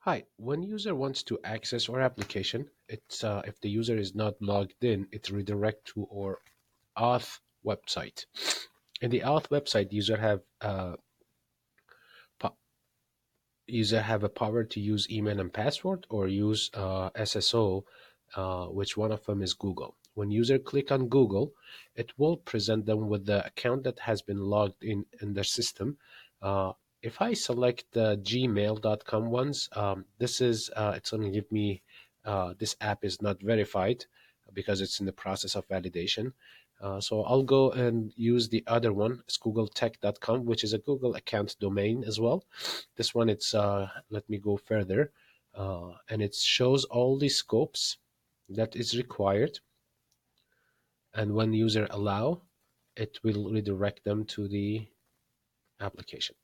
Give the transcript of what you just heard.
Hi, when user wants to access our application, if the user is not logged in, it redirect to our auth website. In the auth website, po- user have a power to use email and password or use SSO, which one of them is Google. When user click on Google, it will present them with the account that has been logged in their system. If I select the gmail.com ones, it's going to give me this app is not verified because it's in the process of validation. So I'll go and use the other one, it's googletech.com, which is a Google account domain as well. This one, let me go further, and it shows all the scopes that is required. And when user allow, it will redirect them to the application.